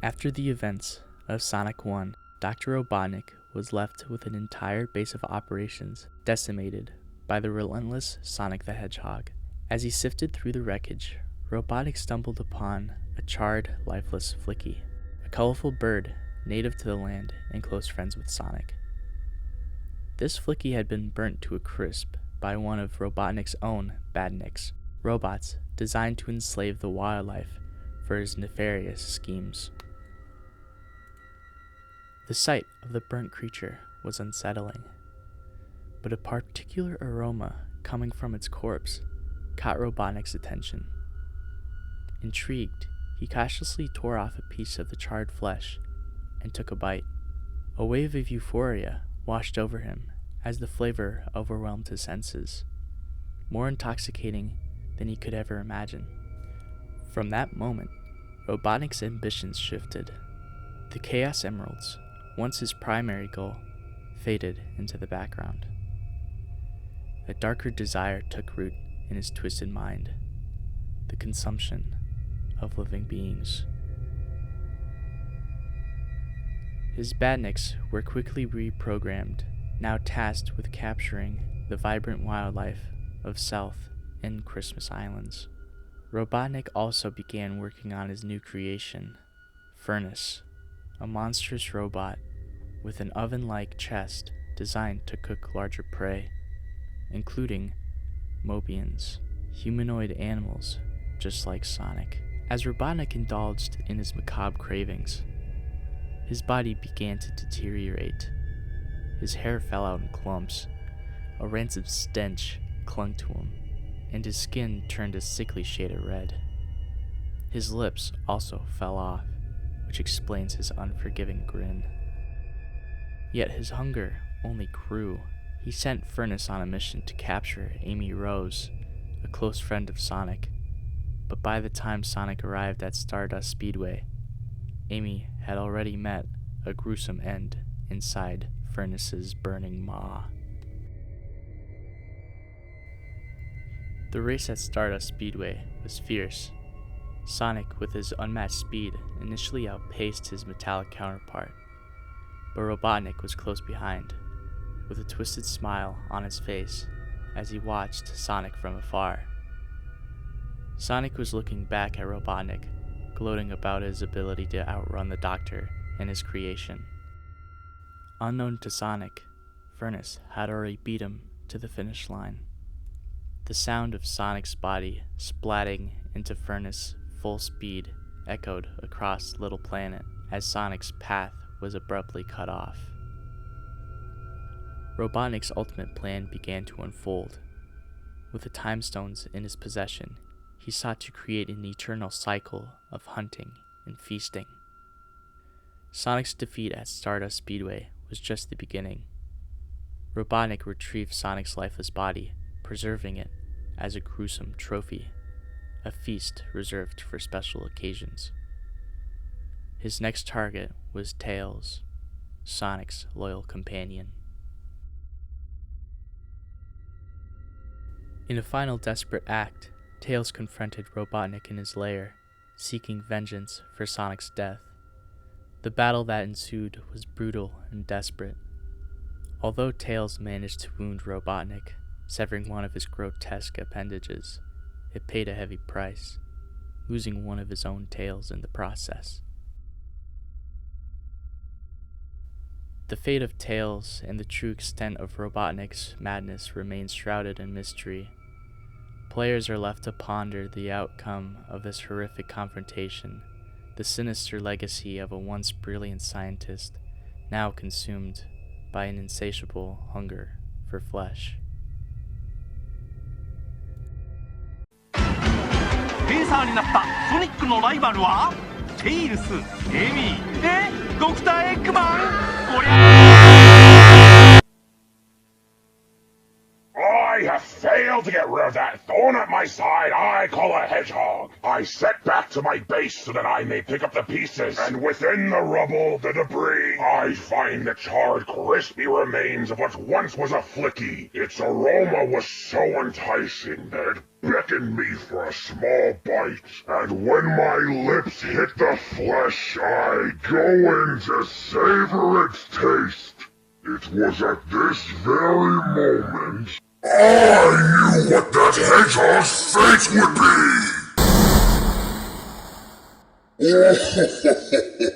After the events of Sonic 1, Dr. Robotnik was left with an entire base of operations decimated by the relentless Sonic the Hedgehog. As he sifted through the wreckage, Robotnik stumbled upon a charred, lifeless Flicky, a colorful bird native to the land and close friends with Sonic. This Flicky had been burnt to a crisp by one of Robotnik's own badniks, robots designed to enslave the wildlife for his nefarious schemes. The sight of the burnt creature was unsettling, but a particular aroma coming from its corpse caught Robotnik's attention. Intrigued, he cautiously tore off a piece of the charred flesh and took a bite. A wave of euphoria washed over him as the flavor overwhelmed his senses, more intoxicating than he could ever imagine. From that moment, Robotnik's ambitions shifted. The Chaos Emeralds, once his primary goal, faded into the background. A darker desire took root in his twisted mind, the consumption of living beings. His badniks were quickly reprogrammed, now tasked with capturing the vibrant wildlife of South and Christmas Islands. Robotnik also began working on his new creation, Furnace, a monstrous robot with an oven-like chest designed to cook larger prey, including Mobians, humanoid animals just like Sonic. As Robotnik indulged in his macabre cravings, his body began to deteriorate. His hair fell out in clumps, a rancid stench clung to him, and his skin turned a sickly shade of red. His lips also fell off, which explains his unforgiving grin. Yet his hunger only grew. He sent Furnace on a mission to capture Amy Rose, a close friend of Sonic. But by the time Sonic arrived at Stardust Speedway, Amy had already met a gruesome end inside Furnace's burning maw. The race at Stardust Speedway was fierce. Sonic, with his unmatched speed, initially outpaced his metallic counterpart, but Robotnik was close behind, with a twisted smile on his face as he watched Sonic from afar. Sonic was looking back at Robotnik, gloating about his ability to outrun the Doctor and his creation. Unknown to Sonic, Furnace had already beat him to the finish line. The sound of Sonic's body splatting into Furnace full speed echoed across Little Planet as Sonic's path was abruptly cut off. Robotnik's ultimate plan began to unfold. With the time stones in his possession, he sought to create an eternal cycle of hunting and feasting. Sonic's defeat at Stardust Speedway was just the beginning. Robotnik retrieved Sonic's lifeless body, preserving it as a gruesome trophy, a feast reserved for special occasions. His next target was Tails, Sonic's loyal companion. In a final desperate act, Tails confronted Robotnik in his lair, seeking vengeance for Sonic's death. The battle that ensued was brutal and desperate. Although Tails managed to wound Robotnik, severing one of his grotesque appendages, it paid a heavy price, losing one of his own tails in the process. The fate of Tails and the true extent of Robotnik's madness remains shrouded in mystery. Players are left to ponder the outcome of this horrific confrontation, the sinister legacy of a once brilliant scientist, now consumed by an insatiable hunger for flesh. レーサーになったソニックのライバルはテイルス、エミー、ドクターエッグマン。こりゃ I have failed to get rid of that thorn at my side I call a hedgehog. I set back to my base so that I may pick up the pieces, and within the rubble, the debris, I find the charred, crispy remains of what once was a flicky. Its aroma was so enticing that it beckoned me for a small bite, and when my lips hit the flesh, I go in to savor its taste. It was at this very moment I knew what that hedgehog's fate would be!